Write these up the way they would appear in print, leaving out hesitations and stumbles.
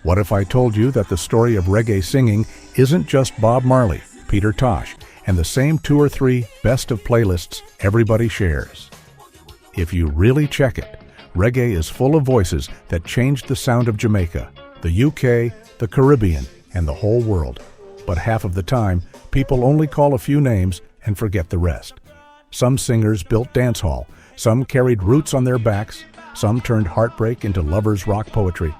What if I told you that the story of reggae singing isn't just Bob Marley, Peter Tosh, and the same 2 or 3 best of playlists everybody shares? If you really check it, reggae is full of voices that changed the sound of Jamaica, the UK, the Caribbean, and the whole world. But half of the time, people only call a few names and forget the rest. Some singers built dancehall, some carried roots on their backs, some turned heartbreak into lovers' rock poetry,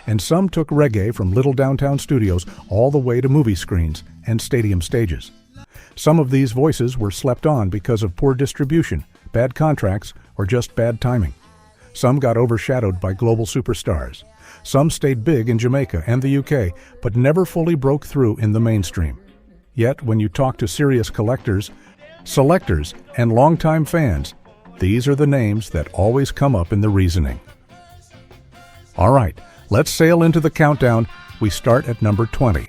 and some took reggae from little downtown studios all the way to movie screens and stadium stages. Some of these voices were slept on because of poor distribution, bad contracts, or just bad timing. Some got overshadowed by global superstars. Some stayed big in Jamaica and the UK, but never fully broke through in the mainstream. Yet, when you talk to serious collectors, selectors, and longtime fans, these are the names that always come up in the reasoning. All right, let's sail into the countdown. We start at number 20.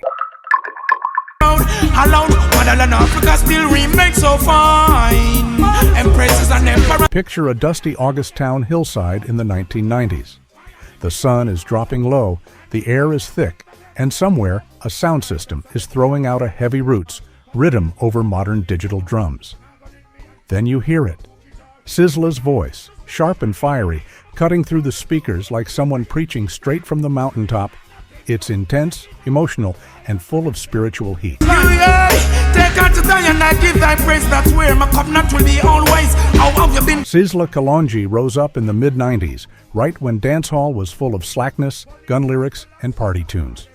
Picture a dusty August town hillside in the 1990s. The sun is dropping low, the air is thick, and somewhere a sound system is throwing out a heavy roots, rhythm over modern digital drums. Then you hear it. Sizzla's voice, sharp and fiery, cutting through the speakers like someone preaching straight from the mountaintop. It's intense, emotional, and full of spiritual heat. Sizzla Kalonji rose up in the mid-90s, right when dancehall was full of slackness, gun lyrics, and party tunes.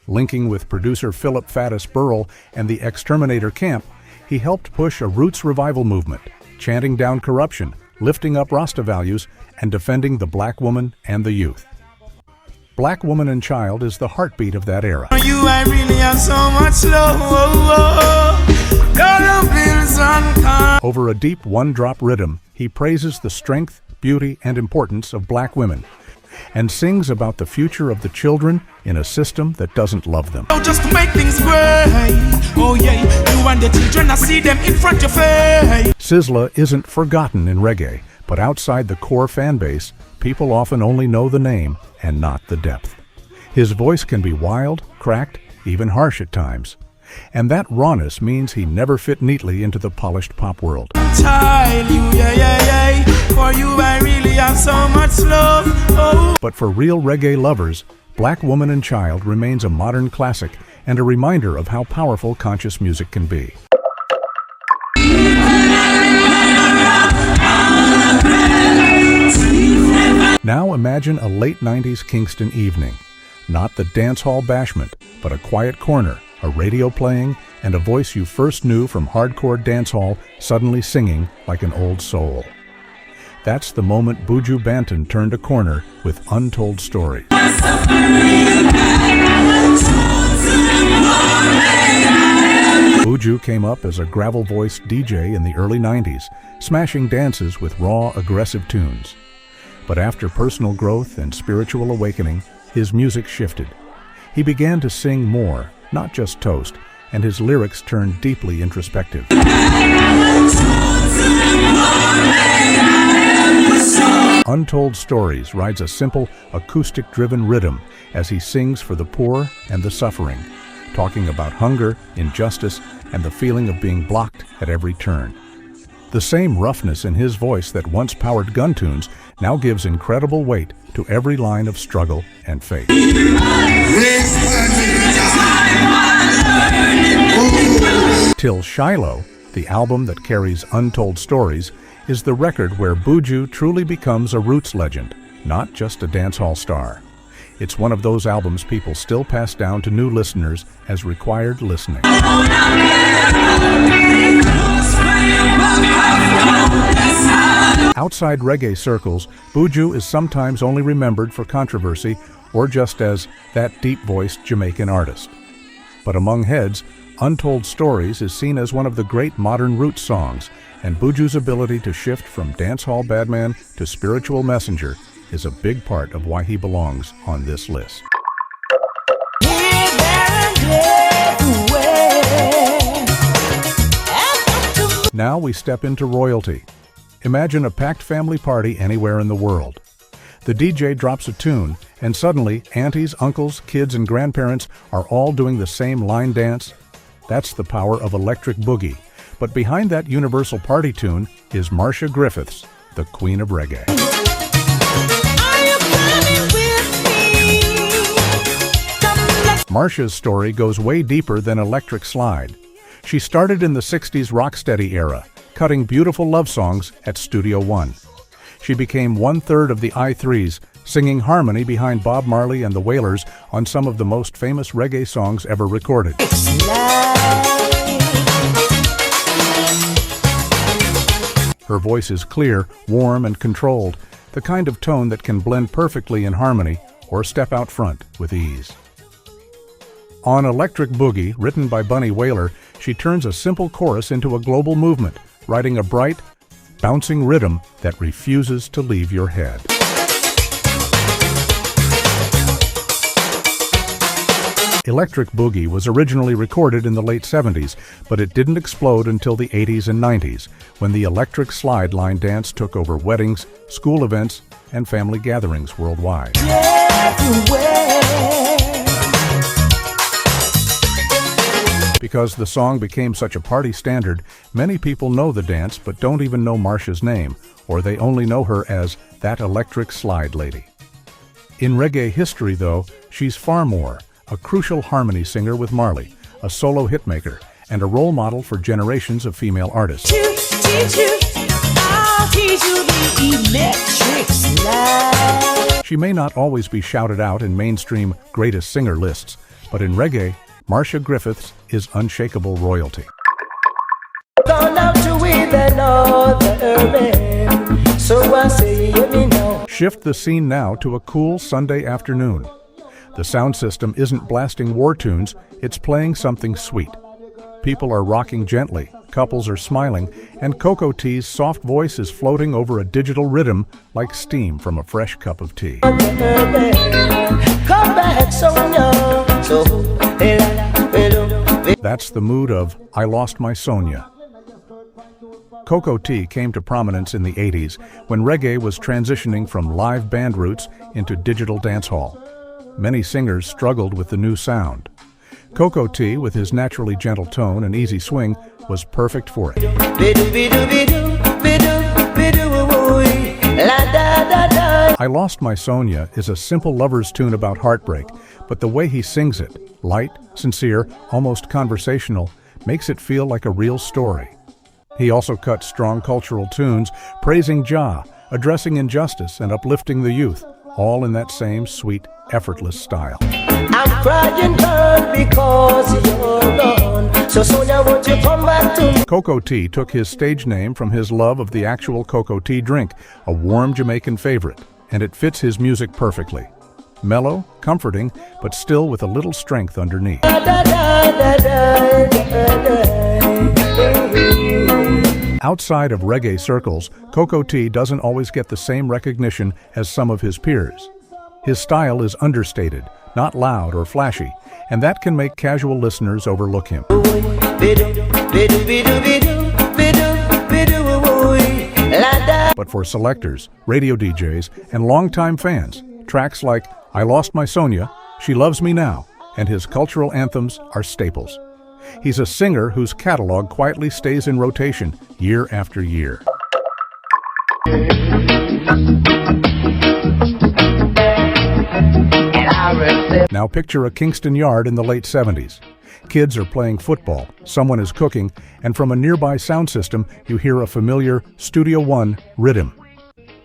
Linking with producer Philip Faddis Burrell and the Exterminator Camp, he helped push a roots revival movement, chanting down corruption, lifting up Rasta values, and defending the black woman and the youth. Black Woman and Child is the heartbeat of that era. You, I really have so much love. Over a deep one-drop rhythm, he praises the strength, beauty, and importance of black women, and sings about the future of the children in a system that doesn't love them. Oh, just to make things great. Oh yeah, you and the children, I see them in front of your face. Sizzla isn't forgotten in reggae, but outside the core fan base, people often only know the name and not the depth. His voice can be wild, cracked, even harsh at times. And that rawness means he never fit neatly into the polished pop world. Child, for you I really have so much love. Oh. But for real reggae lovers, Black Woman and Child remains a modern classic and a reminder of how powerful conscious music can be. Now imagine a late 90s Kingston evening. Not the dance hall bashment, but a quiet corner, a radio playing, and a voice you first knew from hardcore dancehall suddenly singing like an old soul. That's the moment Buju Banton turned a corner with Untold Stories. Buju came up as a gravel-voiced DJ in the early 90s, smashing dances with raw, aggressive tunes. But after personal growth and spiritual awakening, his music shifted. He began to sing more, not just toast, and his lyrics turned deeply introspective. Untold Stories rides a simple, acoustic-driven rhythm as he sings for the poor and the suffering, talking about hunger, injustice, and the feeling of being blocked at every turn. The same roughness in his voice that once powered gun tunes now gives incredible weight to every line of struggle and faith. Till Shiloh, the album that carries Untold Stories, is the record where Buju truly becomes a roots legend, not just a dancehall star. It's one of those albums people still pass down to new listeners as required listening. Outside reggae circles, Buju is sometimes only remembered for controversy or just as that deep-voiced Jamaican artist. But among heads, Untold Stories is seen as one of the great modern roots songs, and Buju's ability to shift from dancehall badman to spiritual messenger is a big part of why he belongs on this list. Now we step into royalty. Imagine a packed family party anywhere in the world. The DJ drops a tune, and suddenly aunties, uncles, kids, and grandparents are all doing the same line dance. That's the power of electric boogie. But behind that universal party tune is Marcia Griffiths, the queen of reggae. Marcia's story goes way deeper than electric slide. She started in the 60s rocksteady era, cutting beautiful love songs at Studio One. She became one-third of the I3s, singing harmony behind Bob Marley and the Wailers on some of the most famous reggae songs ever recorded. Her voice is clear, warm, and controlled, the kind of tone that can blend perfectly in harmony or step out front with ease. On Electric Boogie, written by Bunny Wailer, she turns a simple chorus into a global movement, writing a bright, bouncing rhythm that refuses to leave your head. Electric Boogie was originally recorded in the late 70s, but it didn't explode until the 80s and 90s, when the electric slide line dance took over weddings, school events, and family gatherings worldwide. Because the song became such a party standard, many people know the dance but don't even know Marcia's name, or they only know her as that electric slide lady. In reggae history, though, she's far more, a crucial harmony singer with Marley, a solo hitmaker, and a role model for generations of female artists. I'll teach you the electric slide. She may not always be shouted out in mainstream greatest singer lists, but in reggae, Marcia Griffiths is unshakable royalty. Shift the scene now to a cool Sunday afternoon. The sound system isn't blasting war tunes, it's playing something sweet. People are rocking gently, couples are smiling, and Cocoa Tea's soft voice is floating over a digital rhythm like steam from a fresh cup of tea. That's the mood of I Lost My Sonia. Cocoa Tea came to prominence in the 80s when reggae was transitioning from live band roots into digital dancehall. Many singers struggled with the new sound. Cocoa Tea, with his naturally gentle tone and easy swing, was perfect for it. I Lost My Sonia is a simple lover's tune about heartbreak, but the way he sings it, light, sincere, almost conversational, makes it feel like a real story. He also cut strong cultural tunes, praising Jah, addressing injustice and uplifting the youth, all in that same sweet, effortless style. I'm crying girl because you're gone. So Sonia, won't you come back to me? Cocoa Tea took his stage name from his love of the actual cocoa tea drink, a warm Jamaican favorite, and it fits his music perfectly. Mellow, comforting, but still with a little strength underneath. Outside of reggae circles, Cocoa Tea doesn't always get the same recognition as some of his peers. His style is understated, not loud or flashy, and that can make casual listeners overlook him. But for selectors, radio DJs, and longtime fans, tracks like I Lost My Sonia, She Loves Me Now, and his cultural anthems are staples. He's a singer whose catalog quietly stays in rotation year after year. Now picture a Kingston yard in the late 70s. Kids are playing football, someone is cooking, and from a nearby sound system you hear a familiar Studio One rhythm,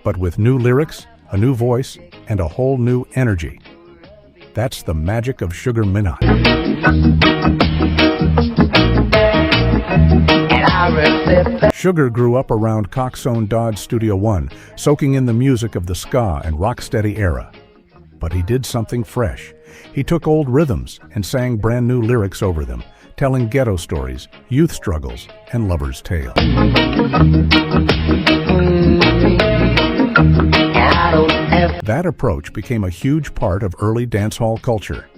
but with new lyrics, a new voice, and a whole new energy. That's the magic of Sugar Minott. Sugar grew up around Coxsone Dodge Studio One, soaking in the music of the ska and rocksteady era. But he did something fresh. He took old rhythms and sang brand new lyrics over them, telling ghetto stories, youth struggles, and lovers' tales. That approach became a huge part of early dancehall culture.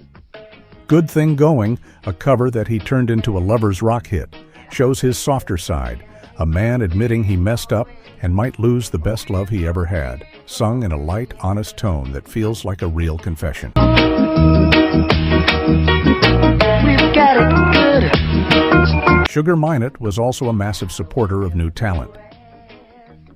Good Thing Going, a cover that he turned into a lover's rock hit, shows his softer side, a man admitting he messed up and might lose the best love he ever had, sung in a light, honest tone that feels like a real confession. We've got it good. Sugar Minott was also a massive supporter of new talent.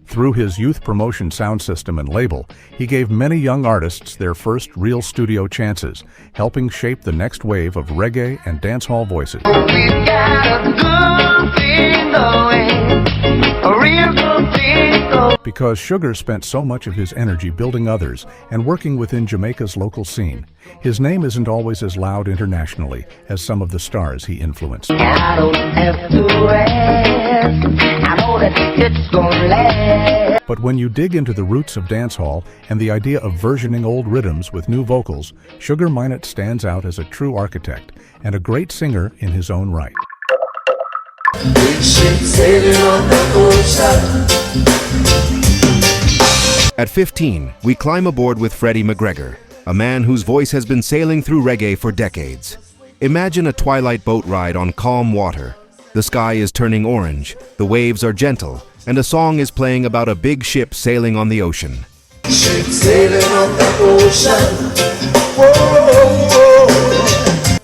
Through his youth promotion sound system and label, he gave many young artists their first real studio chances, helping shape the next wave of reggae and dancehall voices. We've got a good thing going, a real good thing going. Because Sugar spent so much of his energy building others and working within Jamaica's local scene, his name isn't always as loud internationally as some of the stars he influenced. I don't have to rest. I know that it's gonna last. But when you dig into the roots of dancehall and the idea of versioning old rhythms with new vocals, Sugar Minott stands out as a true architect and a great singer in his own right. At 15, we climb aboard with Freddie McGregor, a man whose voice has been sailing through reggae for decades. Imagine a twilight boat ride on calm water. The sky is turning orange, the waves are gentle, and a song is playing about a big ship sailing on the ocean. Ship sailing on the ocean. Whoa, whoa.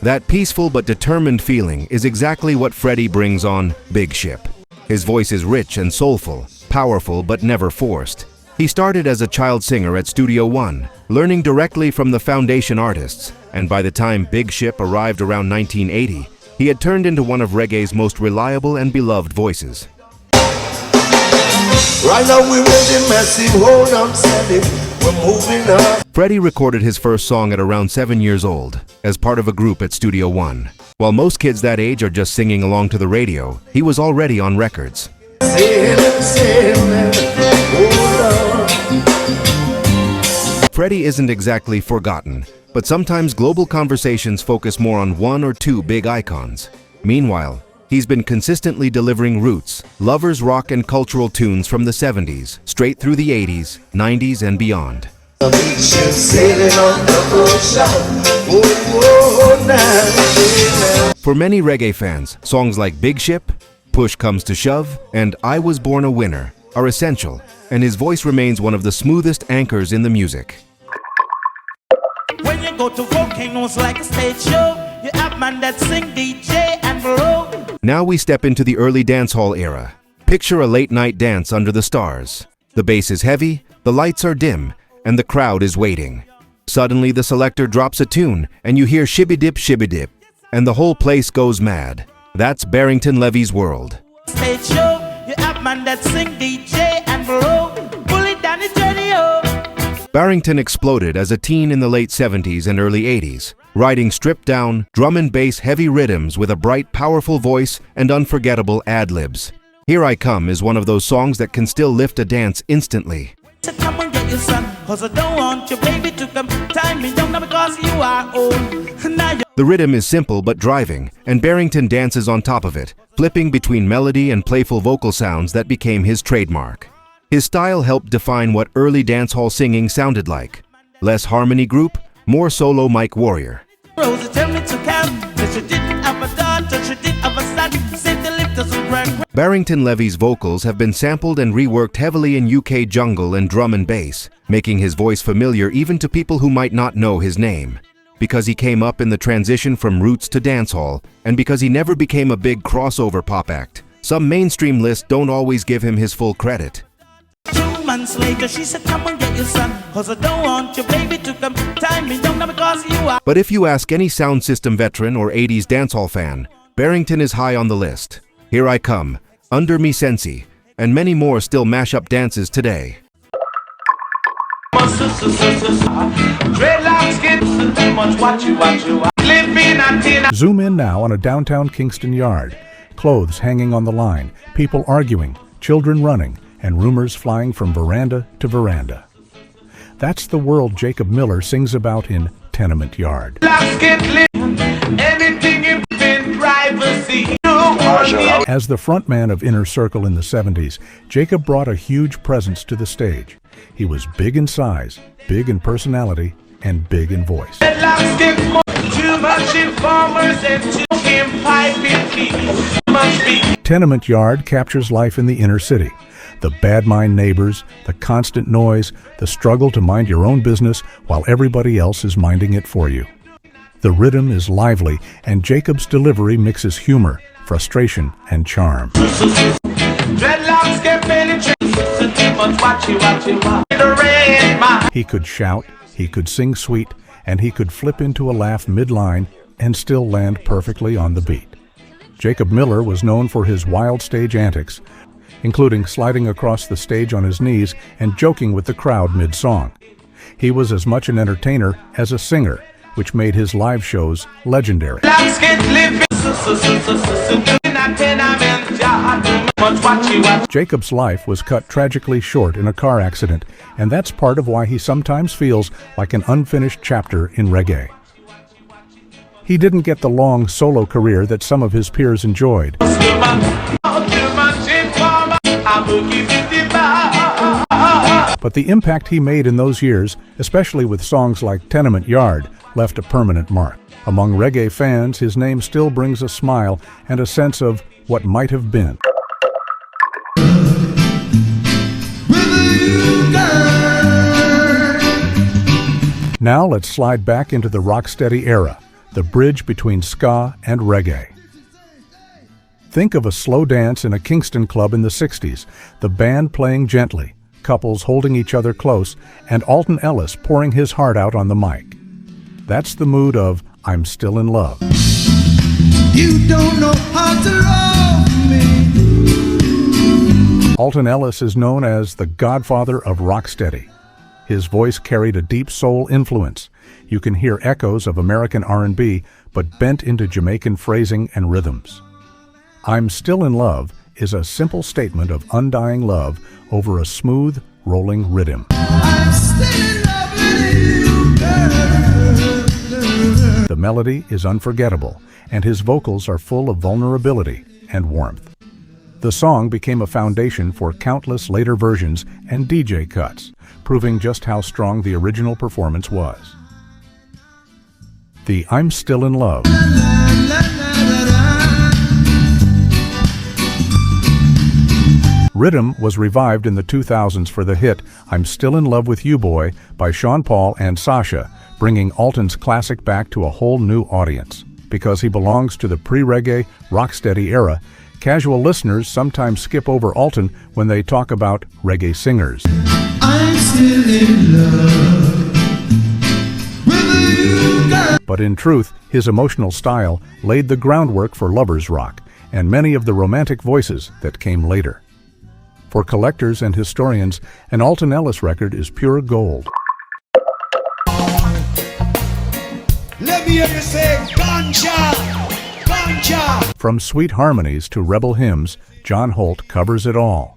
That peaceful but determined feeling is exactly what Freddie brings on Big Ship. His voice is rich and soulful, powerful but never forced. He started as a child singer at Studio One, learning directly from the foundation artists, and by the time Big Ship arrived around 1980, he had turned into one of reggae's most reliable and beloved voices. Right now we're ready, massive, hold on, steady. We're moving up. Freddie recorded his first song at around 7 years old, as part of a group at Studio One. While most kids that age are just singing along to the radio, he was already on records. Sailing, sailing, hold on. Freddie isn't exactly forgotten, but sometimes global conversations focus more on one or two big icons. Meanwhile, he's been consistently delivering roots, lovers rock and cultural tunes from the 70s, straight through the 80s, 90s and beyond. The beach is sailing on the ocean. Whoa, whoa, now. For many reggae fans, songs like Big Ship, Push Comes to Shove, and I Was Born a Winner are essential, and his voice remains one of the smoothest anchors in the music. When you go to volcanoes like a stage show, you have man that sing DJ and blow. Now we step into the early dancehall era. Picture a late-night dance under the stars. The bass is heavy, the lights are dim, and the crowd is waiting. Suddenly the selector drops a tune, and you hear shibby-dip, and the whole place goes mad. That's Barrington Levy's world. Stage show, you have man that sing DJ and blow. Pull it down the journey, oh. Barrington exploded as a teen in the late 70s and early 80s, writing stripped-down, drum and bass heavy rhythms with a bright, powerful voice and unforgettable ad-libs. Here I Come is one of those songs that can still lift a dance instantly. So come and get your son, 'cause I don't want your baby to come tie me down now because you are old. Now you The rhythm is simple but driving, and Barrington dances on top of it, flipping between melody and playful vocal sounds that became his trademark. His style helped define what early dancehall singing sounded like. Less harmony group, more solo mic warrior. Rosie tell me to count, that she didn't have a daughter, she did have a son, said the lift doesn't break. Barrington Levy's vocals have been sampled and reworked heavily in UK jungle and drum and bass, making his voice familiar even to people who might not know his name. Because he came up in the transition from roots to dancehall, and because he never became a big crossover pop act, some mainstream lists don't always give him his full credit. 2 months later, she said, come and get your son, 'cause I don't want your baby to come tie me down now because you are. But if you ask any sound system veteran or 80s dancehall fan, Barrington is high on the list. Here I Come, Under Me Sensi, and many more still mash up dances today. Zoom in now on a downtown Kingston yard. Clothes hanging on the line, people arguing, children running, and rumors flying from veranda to veranda. That's the world Jacob Miller sings about in Tenement Yard. As the frontman of Inner Circle in the 70s, Jacob brought a huge presence to the stage. He was big in size, big in personality, and big in voice. Too much informers and too impiping. Tenement Yard captures life in the inner city. The bad mind neighbors, the constant noise, the struggle to mind your own business while everybody else is minding it for you. The rhythm is lively, and Jacob's delivery mixes humor, frustration, and charm. He could shout, he could sing sweet, and he could flip into a laugh mid-line and still land perfectly on the beat. Jacob Miller was known for his wild stage antics, including sliding across the stage on his knees and joking with the crowd mid-song. He was as much an entertainer as a singer, which made his live shows legendary. Jacob's life was cut tragically short in a car accident, and that's part of why he sometimes feels like an unfinished chapter in reggae. He didn't get the long solo career that some of his peers enjoyed. But the impact he made in those years, especially with songs like Tenement Yard, left a permanent mark. Among reggae fans, his name still brings a smile and a sense of what might have been. Now let's slide back into the rocksteady era, the bridge between ska and reggae. Think of a slow dance in a Kingston club in the 60s, the band playing gently, couples holding each other close, and Alton Ellis pouring his heart out on the mic. That's the mood of I'm Still in Love. You don't know how to love me. Alton Ellis is known as the godfather of rocksteady. His voice carried a deep soul influence. You can hear echoes of American R&B, but bent into Jamaican phrasing and rhythms. I'm Still in Love is a simple statement of undying love over a smooth, rolling rhythm. I'm still in love with you, girl. The melody is unforgettable, and his vocals are full of vulnerability and warmth. The song became a foundation for countless later versions and DJ cuts, proving just how strong the original performance was. The I'm Still in Love rhythm was revived in the 2000s for the hit I'm Still in Love with You Boy by Sean Paul and Sasha, bringing Alton's classic back to a whole new audience. Because he belongs to the pre-reggae, rocksteady era, casual listeners sometimes skip over Alton when they talk about reggae singers. I'm still in love with you, girl. But in truth, his emotional style laid the groundwork for lovers rock and many of the romantic voices that came later. For collectors and historians, an Alton Ellis record is pure gold. Let me hear you say ganja, ganja. From sweet harmonies to rebel hymns, John Holt covers it all.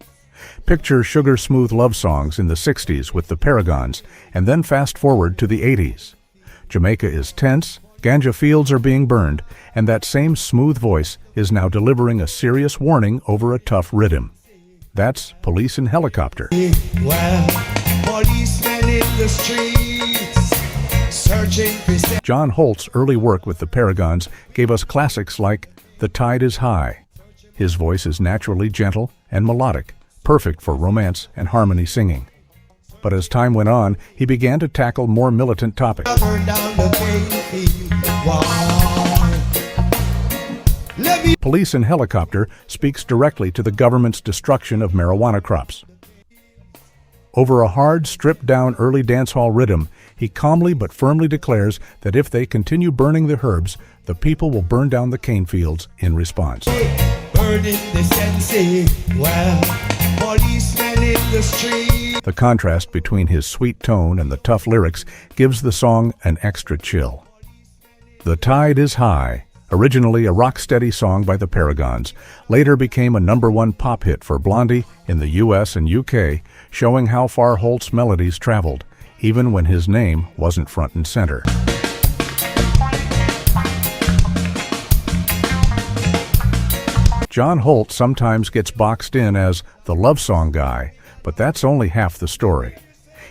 Picture sugar-smooth love songs in the 60s with the Paragons, and then fast forward to the 80s. Jamaica is tense, ganja fields are being burned, and that same smooth voice is now delivering a serious warning over a tough rhythm. That's Police and Helicopter. Well, policemen in the streets, searching for... John Holt's early work with the Paragons gave us classics like The Tide is High. His voice is naturally gentle and melodic, perfect for romance and harmony singing. But as time went on, he began to tackle more militant topics. Police and Helicopter speaks directly to the government's destruction of marijuana crops. Over a hard, stripped-down early dancehall rhythm, he calmly but firmly declares that if they continue burning the herbs, the people will burn down the cane fields in response. The contrast between his sweet tone and the tough lyrics gives the song an extra chill. The Tide is High, originally a rocksteady song by the Paragons, later became a #1 pop hit for Blondie in the US and UK, showing how far Holt's melodies traveled, even when his name wasn't front and center. John Holt sometimes gets boxed in as the love song guy, but that's only half the story.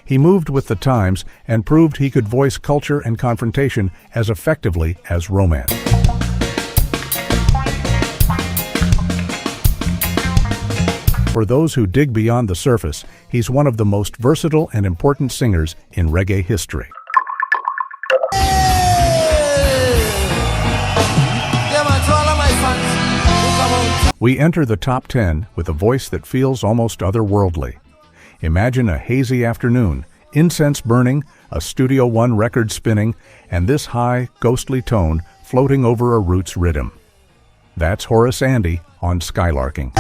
He moved with the times and proved he could voice culture and confrontation as effectively as romance. For those who dig beyond the surface, he's one of the most versatile and important singers in reggae history. We enter the top 10 with a voice that feels almost otherworldly. Imagine a hazy afternoon, incense burning, a Studio One record spinning, and this high, ghostly tone floating over a roots rhythm. That's Horace Andy on Skylarking.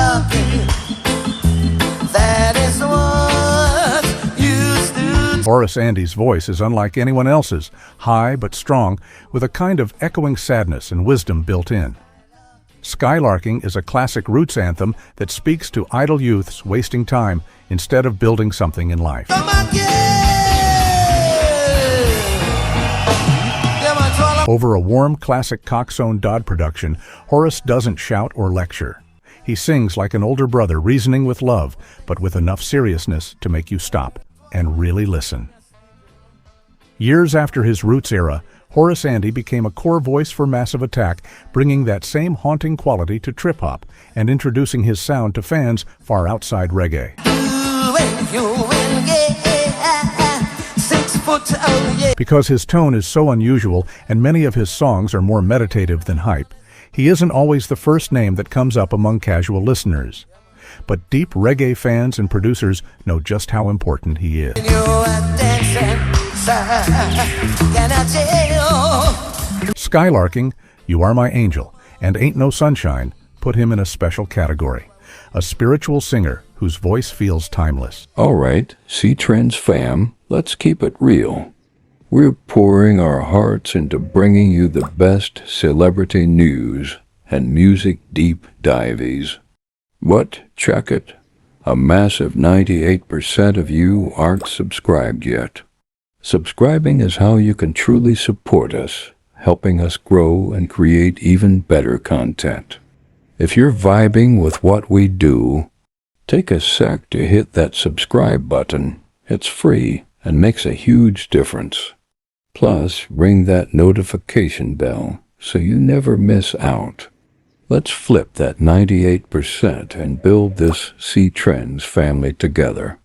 That is what used to. Horace Andy's voice is unlike anyone else's, high but strong, with a kind of echoing sadness and wisdom built in. Skylarking is a classic roots anthem that speaks to idle youths wasting time instead of building something in life. Over a warm, classic Coxsone Dodd production, Horace doesn't shout or lecture. He sings like an older brother reasoning with love, but with enough seriousness to make you stop and really listen. Years after his roots era, Horace Andy became a core voice for Massive Attack, bringing that same haunting quality to trip-hop and introducing his sound to fans far outside reggae. Because his tone is so unusual and many of his songs are more meditative than hype, he isn't always the first name that comes up among casual listeners. But deep reggae fans and producers know just how important he is. Skylarking, You Are My Angel, and Ain't No Sunshine put him in a special category. A spiritual singer whose voice feels timeless. All right, C-Trends fam, let's keep it real. We're pouring our hearts into bringing you the best celebrity news and music deep dives. But check it, a massive 98% of you aren't subscribed yet. Subscribing is how you can truly support us, helping us grow and create even better content. If you're vibing with what we do, take a sec to hit that subscribe button. It's free and makes a huge difference. Plus, ring that notification bell so you never miss out. Let's flip that 98% and build this C-Trends family together.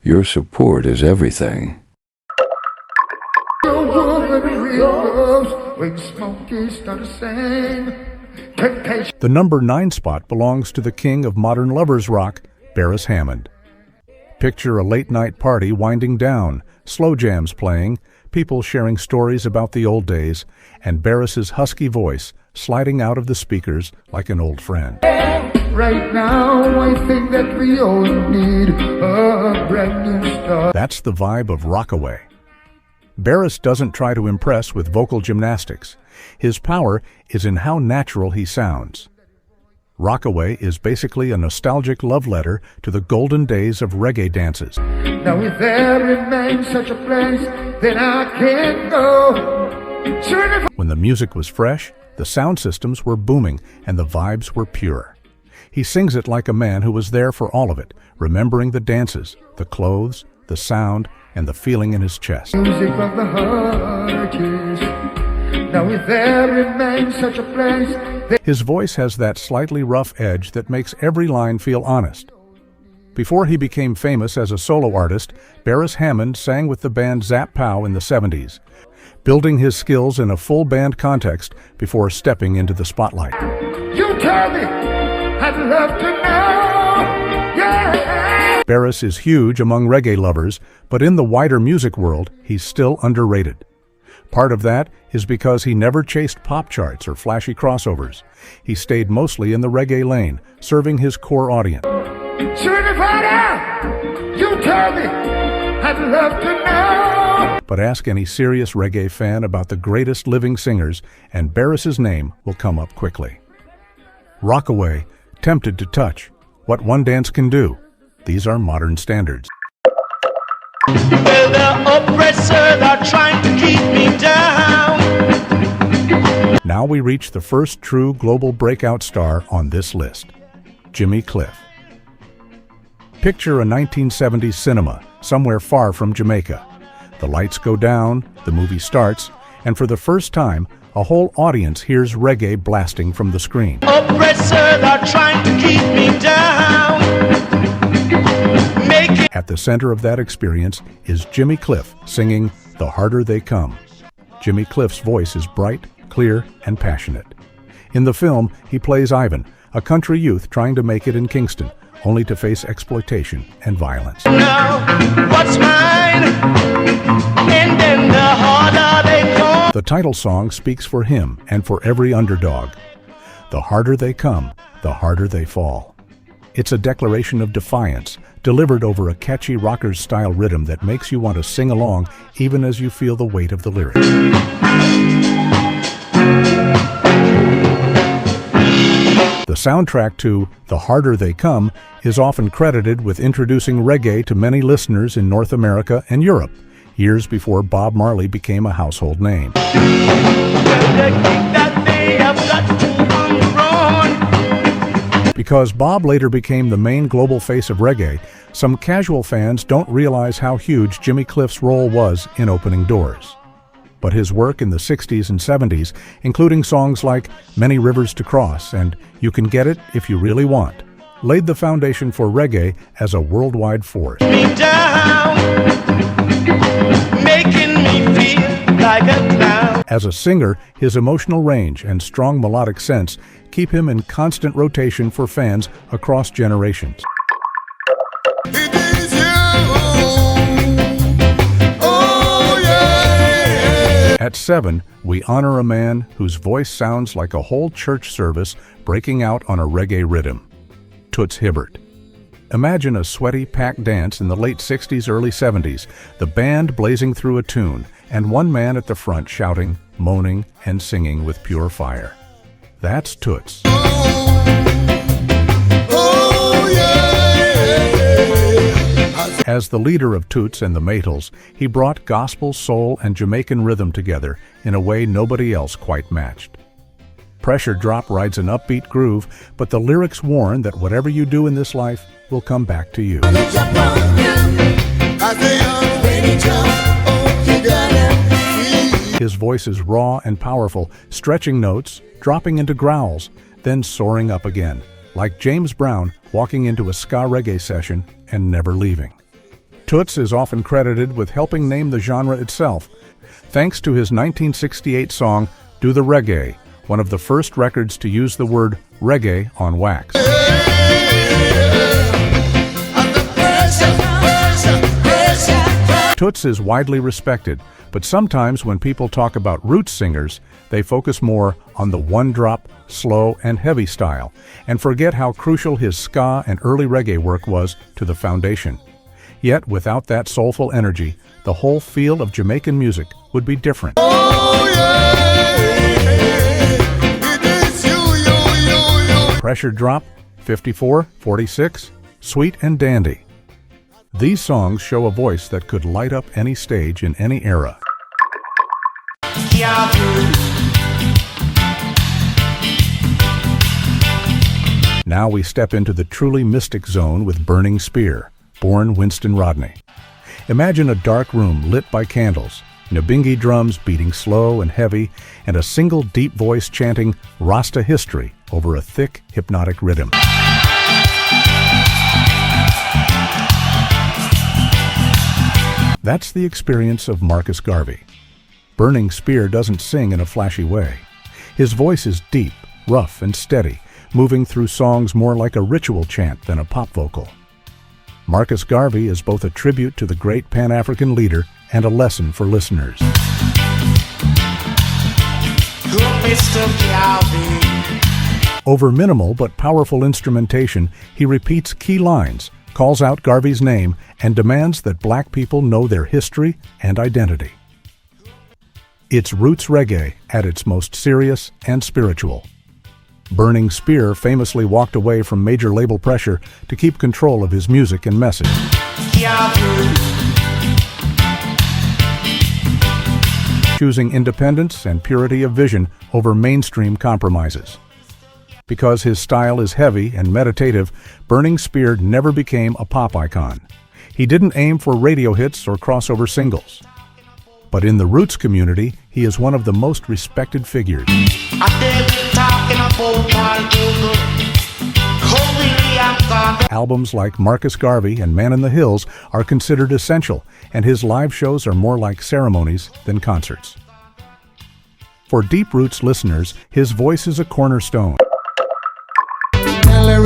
Your support is everything. The number 9 spot belongs to the king of modern lovers rock, Beres Hammond. Picture a late-night party winding down, slow jams playing, people sharing stories about the old days, and Beres's husky voice sliding out of the speakers like an old friend. Right now, I think that we all need a brand new start. That's the vibe of Rockaway. Beres doesn't try to impress with vocal gymnastics. His power is in how natural he sounds. Rockaway is basically a nostalgic love letter to the golden days of reggae dances. Now if there remains such a place, then I can't go. Sure. When the music was fresh, the sound systems were booming and the vibes were pure. He sings it like a man who was there for all of it, remembering the dances, the clothes, the sound, and the feeling in his chest. Music of the heart is. Now if there remains such a place, then His voice has that slightly rough edge that makes every line feel honest. Before he became famous as a solo artist, Beres Hammond sang with the band Zap Pow in the 70s, building his skills in a full band context before stepping into the spotlight. you tell me, I'd love to know. Yeah. Beres is huge among reggae lovers, but in the wider music world, he's still underrated. Part of that is because he never chased pop charts or flashy crossovers. He stayed mostly in the reggae lane, serving his core audience. Certified out. You tell me, I'd love to know. But ask any serious reggae fan about the greatest living singers, and Beres's name will come up quickly. Rockaway, Tempted to Touch, What One Dance Can Do. These are modern standards. Well, the oppressors are trying to keep me down. Now we reach the first true global breakout star on this list, Jimmy Cliff. Picture a 1970s cinema somewhere far from Jamaica. The lights go down, the movie starts, and for the first time, a whole audience hears reggae blasting from the screen. Oppressors are trying to keep me down. At the center of that experience is Jimmy Cliff singing The Harder They Come. Jimmy Cliff's voice is bright, clear, and passionate. In the film, he plays Ivan, a country youth trying to make it in Kingston, only to face exploitation and violence. Now, what's mine? And then the harder they come. The title song speaks for him and for every underdog. The harder they come, the harder they fall. It's a declaration of defiance, delivered over a catchy rockers-style rhythm that makes you want to sing along even as you feel the weight of the lyrics. The soundtrack to The Harder They Come is often credited with introducing reggae to many listeners in North America and Europe, years before Bob Marley became a household name. Because Bob later became the main global face of reggae, some casual fans don't realize how huge Jimmy Cliff's role was in opening doors. But his work in the 60s and 70s, including songs like Many Rivers to Cross and You Can Get It If You Really Want, laid the foundation for reggae as a worldwide force. Me down, making me feel like a clown. As a singer, his emotional range and strong melodic sense keep him in constant rotation for fans across generations. It is you. Oh, yeah. At 7, we honor a man whose voice sounds like a whole church service breaking out on a reggae rhythm, Toots Hibbert. Imagine a sweaty, packed dance in the late 60s, early 70s, the band blazing through a tune, and one man at the front shouting, moaning, and singing with pure fire. That's Toots. Oh, yeah. As the leader of Toots and the Maytals, he brought gospel, soul, and Jamaican rhythm together in a way nobody else quite matched. Pressure Drop rides an upbeat groove, but the lyrics warn that whatever you do in this life will come back to you. His voice is raw and powerful, stretching notes, dropping into growls, then soaring up again, like James Brown walking into a ska reggae session and never leaving. Toots is often credited with helping name the genre itself, thanks to his 1968 song, Do the Reggae, one of the first records to use the word reggae on wax. Toots is widely respected, but sometimes when people talk about roots singers, they focus more on the one-drop, slow, and heavy style, and forget how crucial his ska and early reggae work was to the foundation. Yet, without that soulful energy, the whole feel of Jamaican music would be different. Oh, yeah. It is you. Pressure Drop, 54, 46, Sweet and Dandy. These songs show a voice that could light up any stage in any era. Now we step into the truly mystic zone with Burning Spear, born Winston Rodney. Imagine a dark room lit by candles, Nabingi drums beating slow and heavy, and a single deep voice chanting Rasta history over a thick, hypnotic rhythm. That's the experience of Marcus Garvey. Burning Spear doesn't sing in a flashy way. His voice is deep, rough, and steady, moving through songs more like a ritual chant than a pop vocal. Marcus Garvey is both a tribute to the great Pan-African leader and a lesson for listeners. Over minimal but powerful instrumentation, he repeats key lines, calls out Garvey's name, and demands that black people know their history and identity. It's roots reggae at its most serious and spiritual. Burning Spear famously walked away from major label pressure to keep control of his music and message. Choosing independence and purity of vision over mainstream compromises. Because his style is heavy and meditative, Burning Spear never became a pop icon. He didn't aim for radio hits or crossover singles. But in the roots community, he is one of the most respected figures. Albums like Marcus Garvey and Man in the Hills are considered essential, and his live shows are more like ceremonies than concerts. For deep roots listeners, his voice is a cornerstone.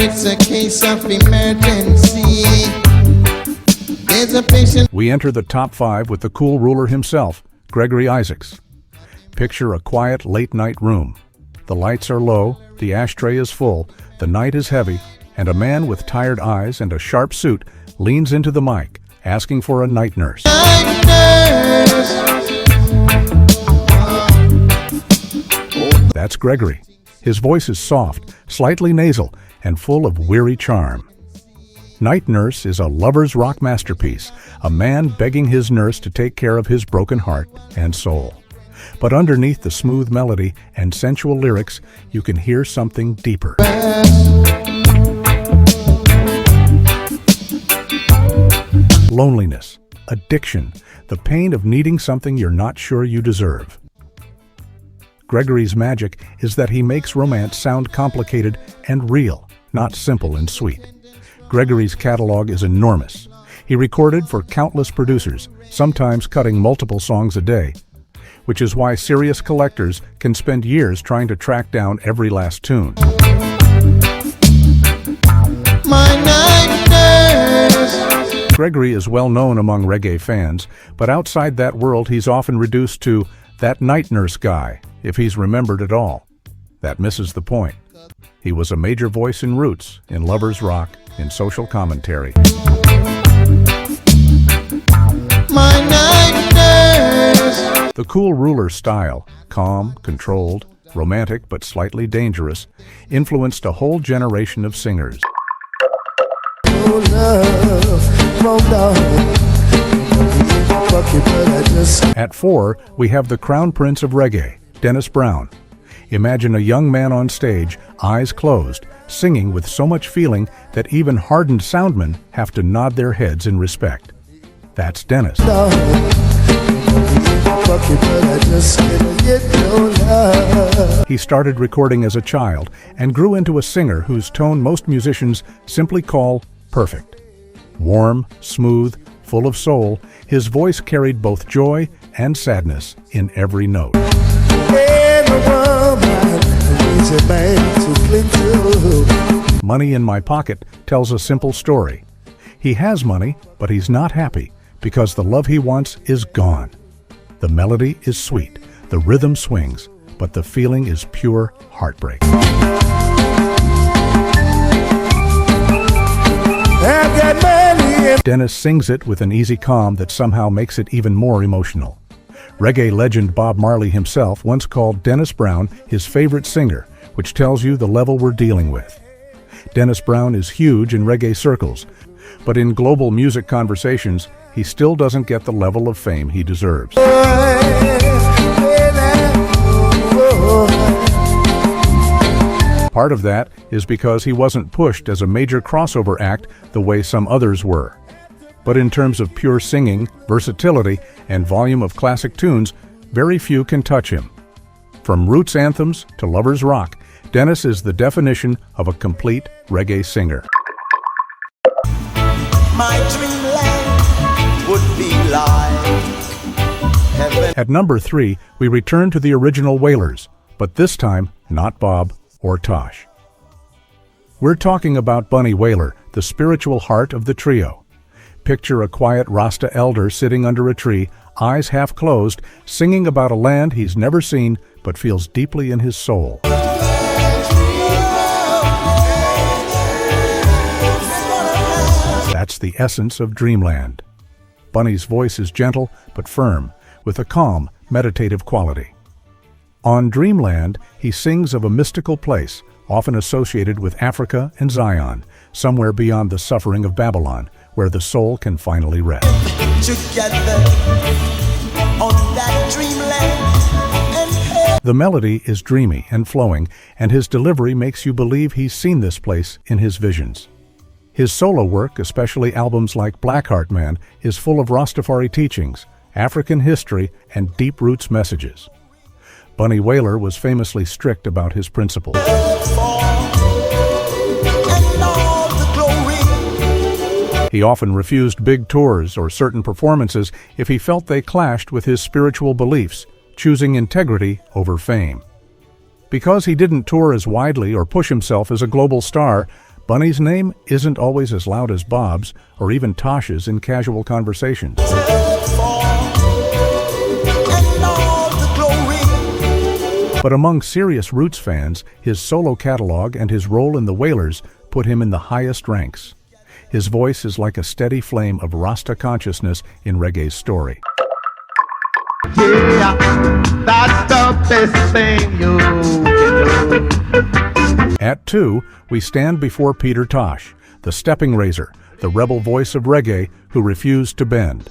It's a case of emergency. There's a patient. We enter the top 5 with the cool ruler himself, Gregory Isaacs. Picture a quiet late-night room. The lights are low, the ashtray is full, the night is heavy, and a man with tired eyes and a sharp suit leans into the mic, asking for a night nurse. That's Gregory. His voice is soft, slightly nasal, and full of weary charm. Night Nurse is a lover's rock masterpiece, a man begging his nurse to take care of his broken heart and soul. But underneath the smooth melody and sensual lyrics, you can hear something deeper. Loneliness, addiction, the pain of needing something you're not sure you deserve. Gregory's magic is that he makes romance sound complicated and real, not simple and sweet. Gregory's catalog is enormous. He recorded for countless producers, sometimes cutting multiple songs a day, which is why serious collectors can spend years trying to track down every last tune. Gregory is well known among reggae fans, but outside that world he's often reduced to that night nurse guy, if he's remembered at all. That misses the point. He was a major voice in roots, in lovers rock, in social commentary. The cool ruler style, calm, controlled, romantic but slightly dangerous, influenced a whole generation of singers. At 4, we have the crown prince of reggae, Dennis Brown. Imagine a young man on stage, eyes closed, singing with so much feeling that even hardened soundmen have to nod their heads in respect. That's Dennis. He started recording as a child and grew into a singer whose tone most musicians simply call perfect. Warm, smooth, full of soul, his voice carried both joy and sadness in every note. Money in My Pocket tells a simple story. He has money, but he's not happy because the love he wants is gone. The melody is sweet, the rhythm swings, but the feeling is pure heartbreak. Dennis sings it with an easy calm that somehow makes it even more emotional. Reggae legend Bob Marley himself once called Dennis Brown his favorite singer, which tells you the level we're dealing with. Dennis Brown is huge in reggae circles, but in global music conversations, he still doesn't get the level of fame he deserves. Part of that is because he wasn't pushed as a major crossover act the way some others were. But in terms of pure singing, versatility, and volume of classic tunes, very few can touch him. From roots anthems to lovers rock, Dennis is the definition of a complete reggae singer. My dreamland would be like heaven. At number 3, we return to the original Wailers, but this time not Bob or Tosh. We're talking about Bunny Wailer, the spiritual heart of the trio. Picture a quiet Rasta elder sitting under a tree, eyes half closed, singing about a land he's never seen but feels deeply in his soul. That's the essence of Dreamland. Bunny's voice is gentle but firm, with a calm, meditative quality. On Dreamland, he sings of a mystical place, often associated with Africa and Zion, somewhere beyond the suffering of Babylon, where the soul can finally rest. Together on that dreamland. The melody is dreamy and flowing, and his delivery makes you believe he's seen this place in his visions. His solo work, especially albums like Blackheart Man, is full of Rastafari teachings, African history, and deep roots messages. Bunny Wailer was famously strict about his principles. He often refused big tours or certain performances if he felt they clashed with his spiritual beliefs, choosing integrity over fame. Because he didn't tour as widely or push himself as a global star, Bunny's name isn't always as loud as Bob's or even Tosh's in casual conversations. But among serious roots fans, his solo catalog and his role in the Wailers put him in the highest ranks. His voice is like a steady flame of Rasta consciousness in Reggay's story. Yeah, that's the best thing you can do. At 2, we stand before Peter Tosh, the stepping razor, the rebel voice of reggae who refused to bend.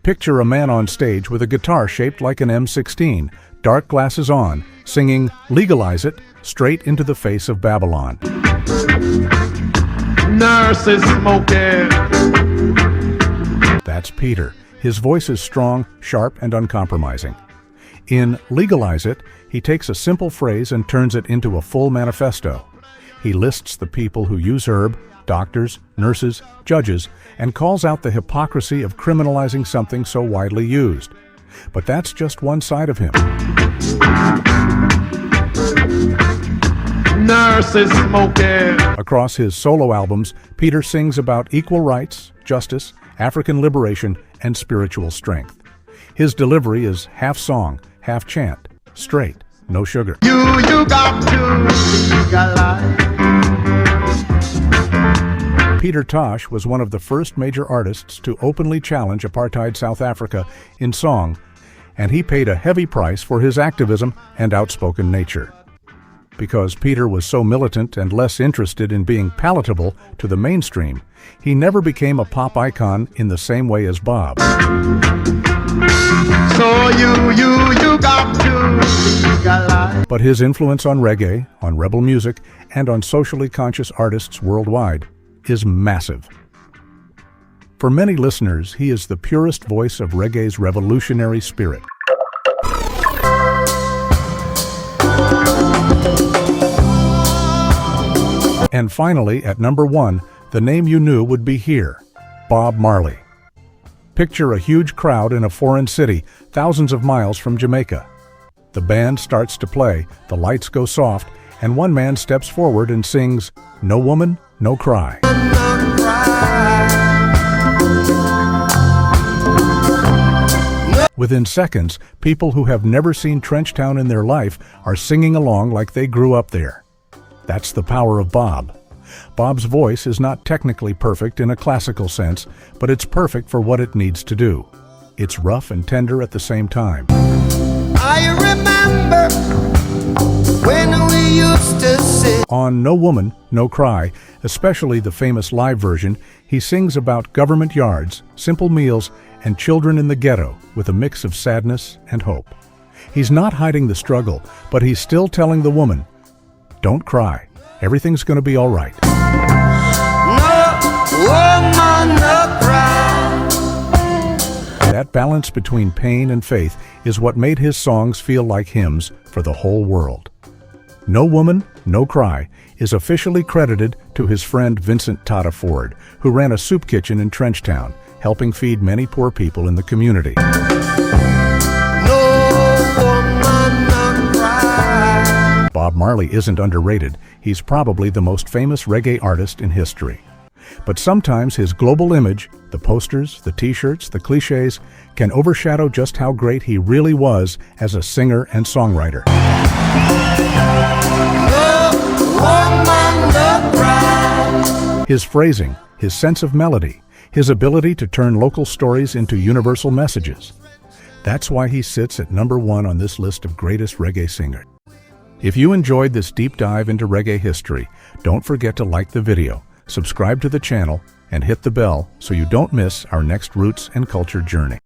Picture a man on stage with a guitar shaped like an M16, dark glasses on, singing "Legalize It" straight into the face of Babylon. Nurses smoking. That's Peter. His voice is strong, sharp, and uncompromising. In "Legalize It," he takes a simple phrase and turns it into a full manifesto. He lists the people who use herb, doctors, nurses, judges, and calls out the hypocrisy of criminalizing something so widely used. But that's just one side of him. Nurses smoking. Across his solo albums, Peter sings about equal rights, justice, African liberation, and spiritual strength. His delivery is half song, half chant, straight, no sugar. You got to legalize. Peter Tosh was one of the first major artists to openly challenge apartheid South Africa in song, and he paid a heavy price for his activism and outspoken nature. Because Peter was so militant and less interested in being palatable to the mainstream, he never became a pop icon in the same way as Bob. So you got to legalize. But his influence on reggae, on rebel music, and on socially conscious artists worldwide is massive. For many listeners, he is the purest voice of reggae's revolutionary spirit. And finally, at number 1, the name you knew would be here, Bob Marley. Picture a huge crowd in a foreign city, thousands of miles from Jamaica. The band starts to play, the lights go soft, and one man steps forward and sings, "No Woman, No Cry." Within seconds, people who have never seen Trenchtown in their life are singing along like they grew up there. That's the power of Bob. Bob's voice is not technically perfect in a classical sense, but it's perfect for what it needs to do. It's rough and tender at the same time. I remember when we used to sit. On No Woman, No Cry, especially the famous live version, he sings about government yards, simple meals, and children in the ghetto with a mix of sadness and hope. He's not hiding the struggle, but he's still telling the woman, "Don't cry. Everything's going to be all right." No woman, no cry. That balance between pain and faith is what made his songs feel like hymns for the whole world. No Woman, No Cry is officially credited to his friend Vincent Tata Ford, who ran a soup kitchen in Trenchtown, helping feed many poor people in the community. No woman, no cry. Bob Marley isn't underrated. He's probably the most famous reggae artist in history. But sometimes his global image, the posters, the t-shirts, the cliches, can overshadow just how great he really was as a singer and songwriter. No woman, no cry. His phrasing, his sense of melody, his ability to turn local stories into universal messages. That's why he sits at number 1 on this list of greatest reggae singers. If you enjoyed this deep dive into reggae history, don't forget to like the video, subscribe to the channel, and hit the bell so you don't miss our next roots and culture journey.